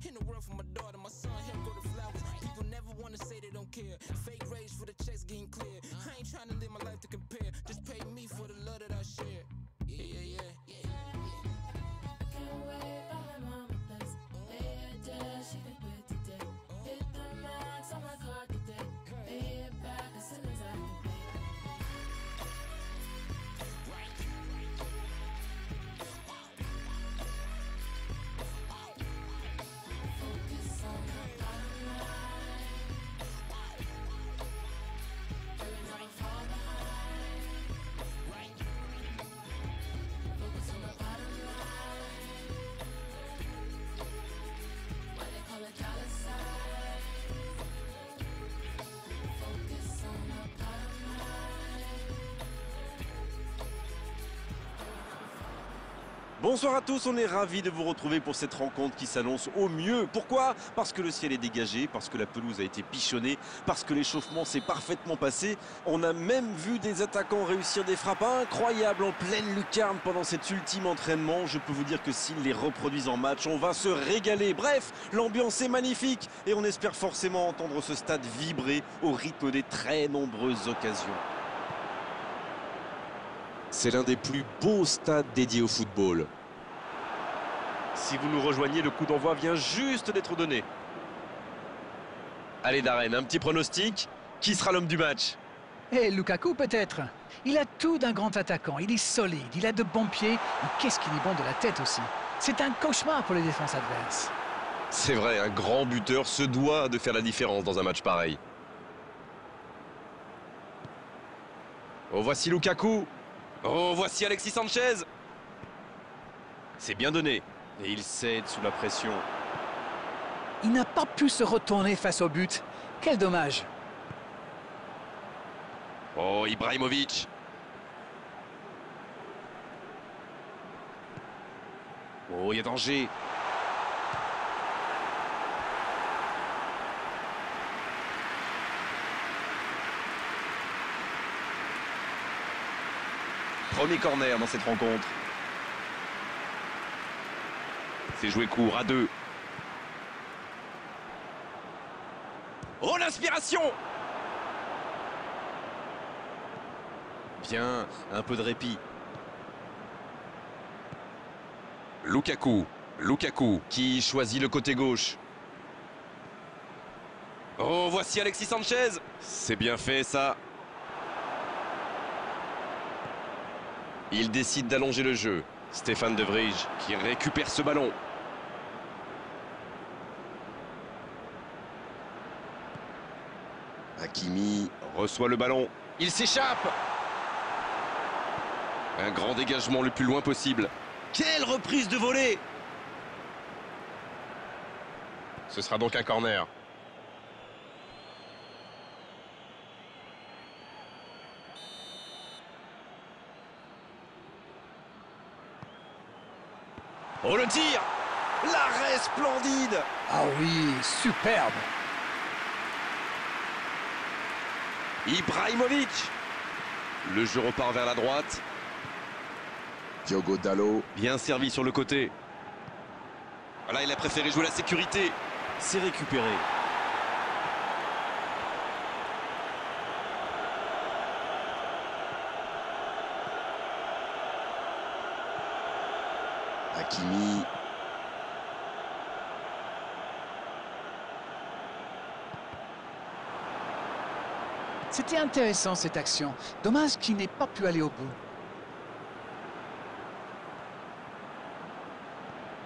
In the world for my daughter, my son, him go to flowers. People never wanna say they don't care. Fake rage for the checks getting clear. I ain't trying to live my life to compare. Just pay me for the love that I share. Yeah. Can't wait by my mama place. Lay her down, she can quit today. Hit the max on my card today. Pay it back as soon as I can pay. Bonsoir à tous, on est ravis de vous retrouver pour cette rencontre qui s'annonce au mieux. Pourquoi? Parce que le ciel est dégagé, parce que la pelouse a été pichonnée, parce que l'échauffement s'est parfaitement passé. On a même vu des attaquants réussir des frappes incroyables en pleine lucarne pendant cet ultime entraînement. Je peux vous dire que s'ils les reproduisent en match, on va se régaler. Bref, l'ambiance est magnifique et on espère forcément entendre ce stade vibrer au rythme des très nombreuses occasions. C'est l'un des plus beaux stades dédiés au football. Si vous nous rejoignez, le coup d'envoi vient juste d'être donné. Allez Darren, un petit pronostic. Qui sera l'homme du match? Et Lukaku peut-être. Il a tout d'un grand attaquant, il est solide, il a de bons pieds, et qu'est-ce qu'il est bon de la tête aussi. C'est un cauchemar pour les défenses adverses. C'est vrai, un grand buteur se doit de faire la différence dans un match pareil. Oh, voici Lukaku. Oh, voici Alexis Sanchez. C'est bien donné. Et il cède sous la pression. Il n'a pas pu se retourner face au but. Quel dommage. Oh, Ibrahimovic. Oh, il y a danger. Premier corner dans cette rencontre. C'est joué court à 2. Oh, l'inspiration! Bien, un peu de répit. Lukaku qui choisit le côté gauche. Oh, voici Alexis Sanchez. C'est bien fait ça. Il décide d'allonger le jeu. Stéphane De Vrij qui récupère ce ballon. Hakimi reçoit le ballon. Il s'échappe. Un grand dégagement le plus loin possible. Quelle reprise de volée! Ce sera donc un corner. Oh, le tir! L'arrêt splendide! Ah oui, superbe. Ibrahimovic! Le jeu repart vers la droite. Diogo Dalot. Bien servi sur le côté. Voilà, il a préféré jouer la sécurité. C'est récupéré. Hakimi. C'était intéressant cette action. Dommage qu'il n'ait pas pu aller au bout.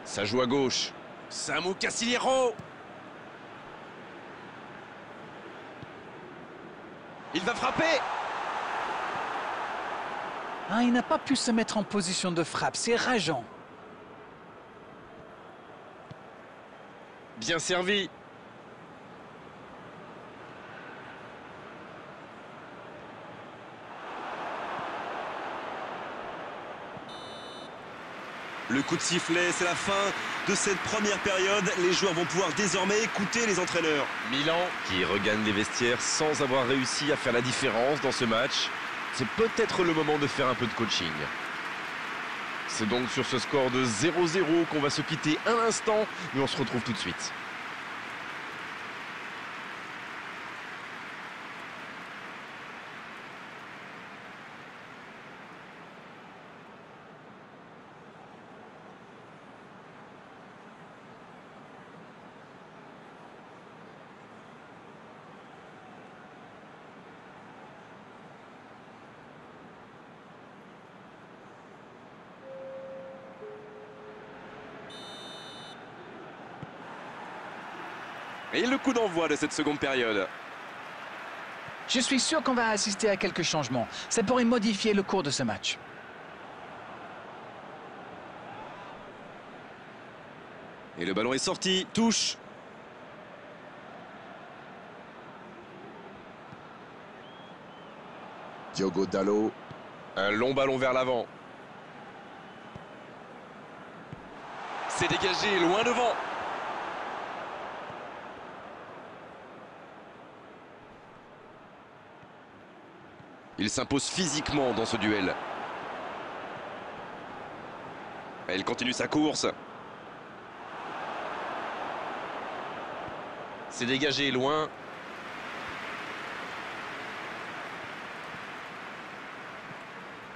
Ça joue à gauche. Samu Casillero. Il va frapper. Ah, il n'a pas pu se mettre en position de frappe, c'est rageant. Bien servi. Le coup de sifflet, c'est la fin de cette première période. Les joueurs vont pouvoir désormais écouter les entraîneurs. Milan qui regagne les vestiaires sans avoir réussi à faire la différence dans ce match. C'est peut-être le moment de faire un peu de coaching. C'est donc sur ce score de 0-0 qu'on va se quitter un instant, mais on se retrouve tout de suite. Et le coup d'envoi de cette seconde période. Je suis sûr qu'on va assister à quelques changements. Ça pourrait modifier le cours de ce match. Et le ballon est sorti, touche. Diogo Dalot. Un long ballon vers l'avant. C'est dégagé, loin devant. Il s'impose physiquement dans ce duel. Et il continue sa course. C'est dégagé loin.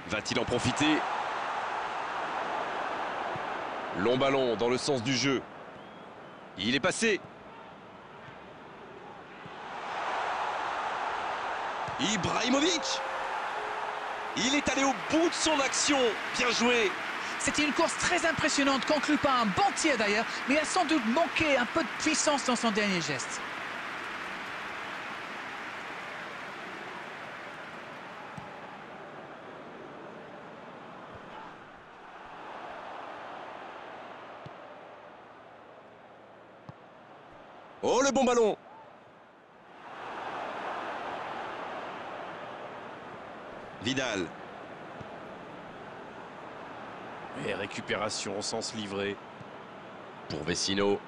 Va-t-il en profiter? Long ballon dans le sens du jeu. Il est passé. Ibrahimovic. Il est allé au bout de son action. Bien joué. C'était une course très impressionnante, conclue par un bon tir d'ailleurs, mais il a sans doute manqué un peu de puissance dans son dernier geste. Oh, le bon ballon. Vidal. Et récupération au sens livré pour Vecino.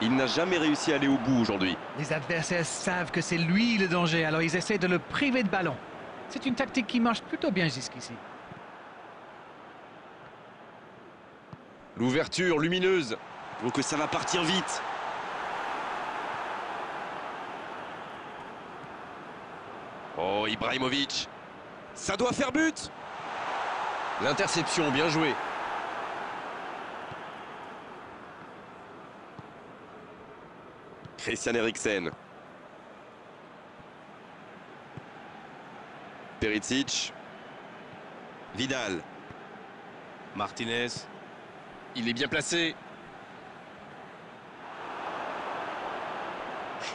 Il n'a jamais réussi à aller au bout aujourd'hui. Les adversaires savent que c'est lui le danger, alors ils essaient de le priver de ballon. C'est une tactique qui marche plutôt bien jusqu'ici. L'ouverture lumineuse. Donc que ça va partir vite. Oh, Ibrahimovic. Ça doit faire but. L'interception, bien joué. Christian Eriksen. Perisic. Vidal. Martinez. Il est bien placé.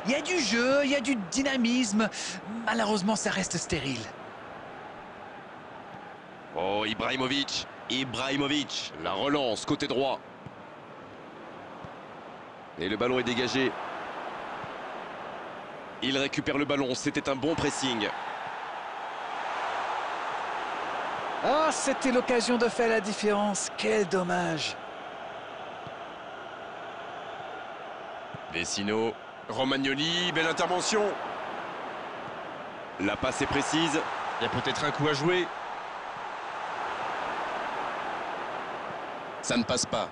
Il y a du jeu, il y a du dynamisme. Malheureusement, ça reste stérile. Oh, Ibrahimovic. Ibrahimovic. La relance, côté droit. Et le ballon est dégagé. Il récupère le ballon. C'était un bon pressing. Ah, c'était l'occasion de faire la différence. Quel dommage. Vecino. Romagnoli, belle intervention. La passe est précise. Il y a peut-être un coup à jouer. Ça ne passe pas.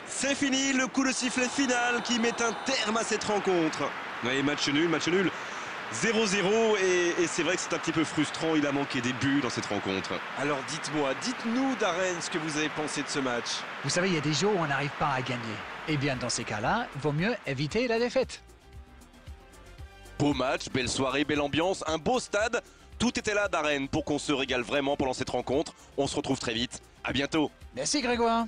C'est fini, le coup de sifflet final qui met un terme à cette rencontre. Ouais, match nul, 0-0 et c'est vrai que c'est un petit peu frustrant, il a manqué des buts dans cette rencontre. Alors dites-nous Darren ce que vous avez pensé de ce match. Vous savez, il y a des jours où on n'arrive pas à gagner. Eh bien, dans ces cas-là, il vaut mieux éviter la défaite. Beau match, belle soirée, belle ambiance, un beau stade. Tout était là Darren pour qu'on se régale vraiment pendant cette rencontre. On se retrouve très vite, à bientôt. Merci Grégoire.